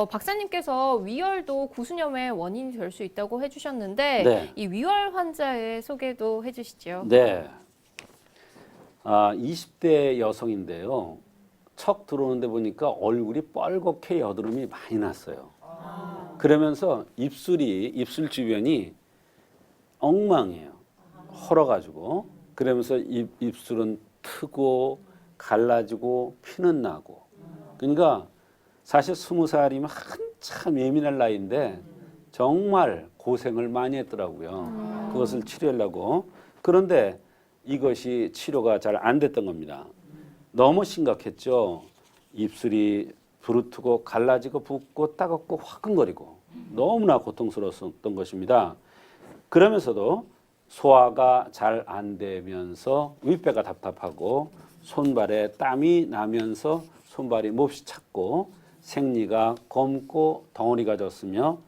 박사님께서 위열도 구수염의 원인이 될 수 있다고 해주셨는데 네. 이 위열 환자의 소개도 해주시죠. 네. 20대 여성인데요. 척 들어오는데 보니까 얼굴이 뻘겋게 여드름이 많이 났어요. 그러면서 입술 주변이 엉망이에요. 헐어가지고. 그러면서 입술은 트고 갈라지고 피는 나고. 그러니까 사실 20살이면 한참 예민할 나이인데 정말 고생을 많이 했더라고요. 그것을 치료하려고. 그런데 이것이 치료가 잘 안 됐던 겁니다. 너무 심각했죠. 입술이 부르트고 갈라지고 붓고 따갑고 화끈거리고 너무나 고통스러웠던 것입니다. 그러면서도 소화가 잘 안 되면서 윗배가 답답하고 손발에 땀이 나면서 손발이 몹시 찼고 생리가 검고 덩어리가 졌으며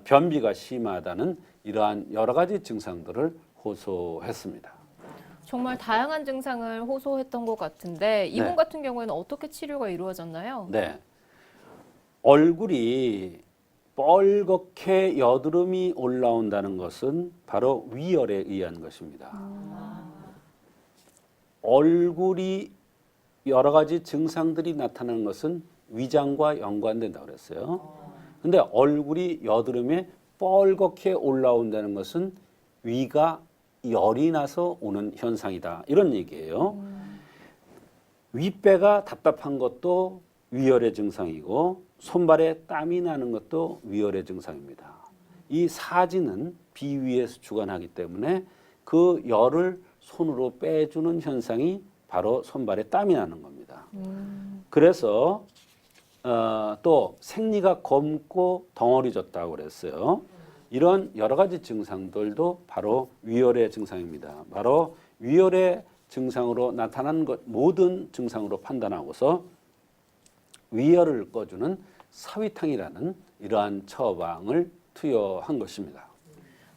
변비가 심하다는 이러한 여러 가지 증상들을 호소했습니다. 정말 다양한 증상을 호소했던 것 같은데 이분 네. 같은 경우에는 어떻게 치료가 이루어졌나요? 네. 얼굴이 뻘겋게 여드름이 올라온다는 것은 바로 위열에 의한 것입니다. 얼굴이 여러 가지 증상들이 나타나는 것은 위장과 연관된다고 그랬어요. 근데 얼굴이 여드름에 뻘겋게 올라온다는 것은 위가 열이 나서 오는 현상이다. 이런 얘기예요. 윗배가 답답한 것도 위열의 증상이고 손발에 땀이 나는 것도 위열의 증상입니다. 이 사지는 비위에서 주관하기 때문에 그 열을 손으로 빼주는 현상이 바로 손발에 땀이 나는 겁니다. 그래서 또 생리가 검고 덩어리 졌다고 그랬어요. 이런 여러 가지 증상들도 바로 위열의 증상입니다. 바로 위열의 증상으로 나타나는 것 모든 증상으로 판단하고서 위열을 꺼주는 사위탕이라는 이러한 처방을 투여한 것입니다.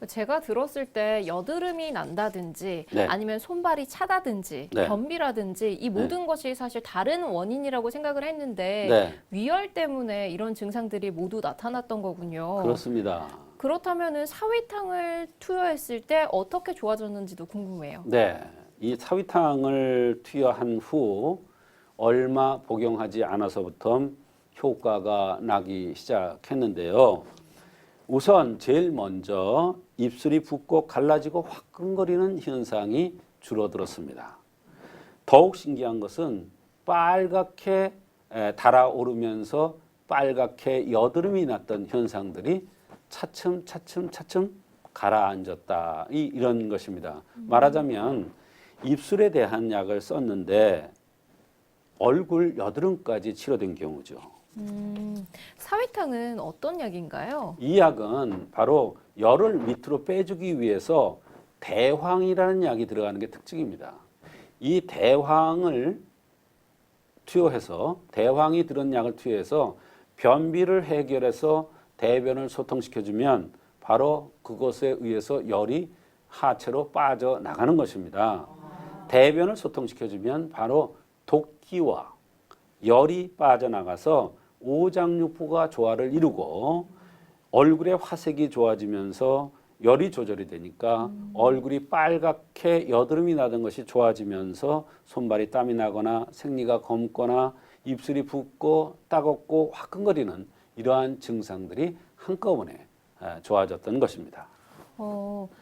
제가 들었을 때 여드름이 난다든지 네. 아니면 손발이 차다든지 네. 변비라든지 이 모든 것이 사실 다른 원인이라고 생각을 했는데 네. 위열 때문에 이런 증상들이 모두 나타났던 거군요. 그렇습니다. 그렇다면은 사위탕을 투여했을 때 어떻게 좋아졌는지도 궁금해요. 네. 이 사위탕을 투여한 후 얼마 복용하지 않아서부터 효과가 나기 시작했는데요. 우선 제일 먼저 입술이 붓고 갈라지고 화끈거리는 현상이 줄어들었습니다. 더욱 신기한 것은 빨갛게 달아오르면서 빨갛게 여드름이 났던 현상들이 차츰 가라앉았다. 이런 것입니다. 말하자면 입술에 대한 약을 썼는데 얼굴 여드름까지 치료된 경우죠. 사위탕은 어떤 약인가요? 이 약은 바로 열을 밑으로 빼주기 위해서 대황이라는 약이 들어가는 게 특징입니다. 이 대황을 투여해서 대황이 들은 약을 투여해서 변비를 해결해서 대변을 소통시켜주면 바로 그것에 의해서 열이 하체로 빠져나가는 것입니다. 대변을 소통시켜주면 바로 독기와 열이 빠져나가서 오장육부가 조화를 이루고 얼굴의 화색이 좋아지면서 열이 조절이 되니까 얼굴이 빨갛게 여드름이 나던 것이 좋아지면서 손발이 땀이 나거나 생리가 검거나 입술이 붓고 따갑고 화끈거리는 이러한 증상들이 한꺼번에 좋아졌던 것입니다.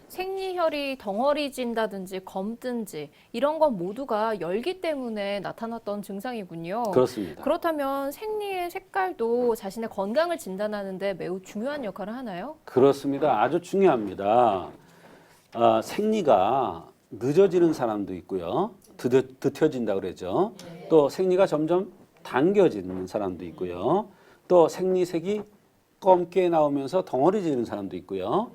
생리혈이 덩어리진다든지 검든지 이런 건 모두가 열기 때문에 나타났던 증상이군요. 그렇습니다. 그렇다면 생리의 색깔도 자신의 건강을 진단하는 데 매우 중요한 역할을 하나요? 그렇습니다. 아주 중요합니다. 생리가 늦어지는 사람도 있고요. 늦어진다 그러죠. 또 생리가 점점 당겨지는 사람도 있고요. 또 생리색이 검게 나오면서 덩어리지는 사람도 있고요.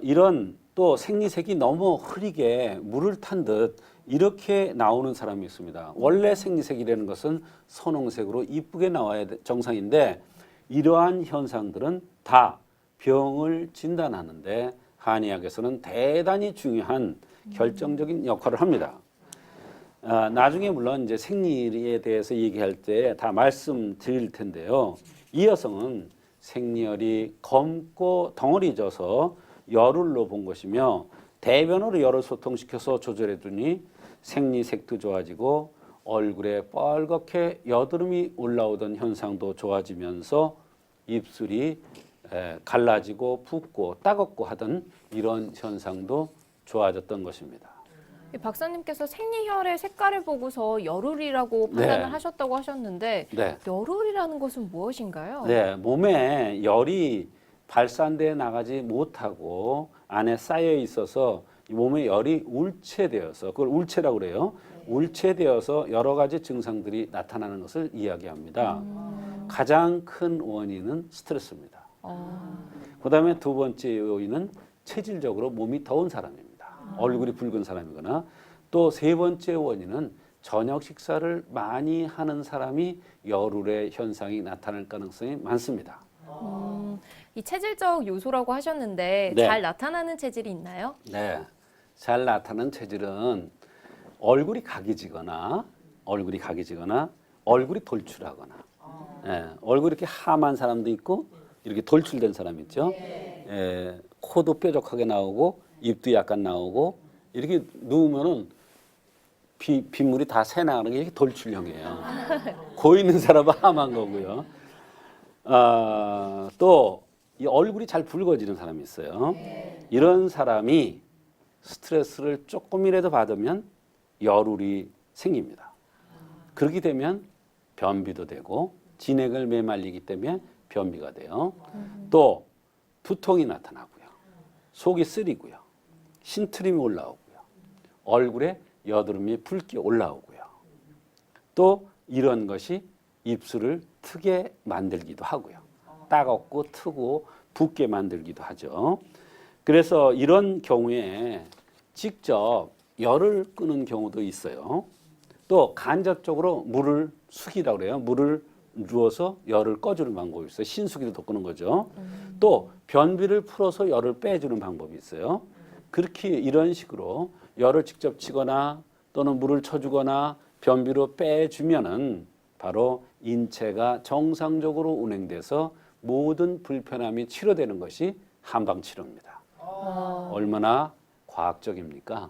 이런 또 생리색이 너무 흐리게 물을 탄 듯 이렇게 나오는 사람이 있습니다. 원래 생리색이라는 것은 선홍색으로 이쁘게 나와야 정상인데 이러한 현상들은 다 병을 진단하는데 한의학에서는 대단히 중요한 결정적인 역할을 합니다. 나중에 물론 이제 생리에 대해서 얘기할 때 다 말씀드릴 텐데요. 이 여성은 생리열이 검고 덩어리 져서 열울로 본 것이며 대변으로 열을 소통시켜서 조절해 두니 생리색도 좋아지고 얼굴에 뻘겋게 여드름이 올라오던 현상도 좋아지면서 입술이 갈라지고 붓고 따갑고 하던 이런 현상도 좋아졌던 것입니다. 이 박사님께서 생리혈의 색깔을 보고서 열울이라고 판단을 네. 하셨다고 하셨는데 네. 열울이라는 것은 무엇인가요? 네, 몸에 열이 발산돼 나가지 못하고 안에 쌓여 있어서 몸에 열이 울체되어서 그걸 울체라고 그래요. 울체되어서 여러 가지 증상들이 나타나는 것을 이야기합니다. 가장 큰 원인은 스트레스입니다. 그다음에 두 번째 요인은 체질적으로 몸이 더운 사람입니다. 얼굴이 붉은 사람이거나 또 세 번째 원인은 저녁 식사를 많이 하는 사람이 열울의 현상이 나타날 가능성이 많습니다. 이 체질적 요소라고 하셨는데 네. 잘 나타나는 체질이 있나요? 네, 잘 나타나는 체질은 얼굴이 각이 지거나 얼굴이 돌출하거나 얼굴이 이렇게 함한 사람도 있고 이렇게 돌출된 사람 있죠. 코도 뾰족하게 나오고 입도 약간 나오고 이렇게 누우면은 빗물이 다 새나가는 게 이렇게 돌출형이에요. 고 있는 사람은 함한 거고요. 또 이 얼굴이 잘 붉어지는 사람이 있어요. 이런 사람이 스트레스를 조금이라도 받으면 열울이 생깁니다. 그렇게 되면 변비도 되고 진액을 매말리기 때문에 변비가 돼요. 또 두통이 나타나고요. 속이 쓰리고요. 신트림이 올라오고요. 얼굴에 여드름이 붉게 올라오고요. 또 이런 것이 입술을 트게 만들기도 하고요. 따갑고 트고 붓게 만들기도 하죠. 그래서 이런 경우에 직접 열을 끄는 경우도 있어요. 또 간접적으로 물을 숙이라고 그래요. 물을 누워서 열을 꺼주는 방법이 있어요. 신수기도 끄는 거죠. 또 변비를 풀어서 열을 빼주는 방법이 있어요. 그렇게 이런 식으로 열을 직접 치거나 또는 물을 쳐주거나 변비로 빼주면은 바로 인체가 정상적으로 운행돼서 모든 불편함이 치료되는 것이 한방치료입니다. 얼마나 과학적입니까?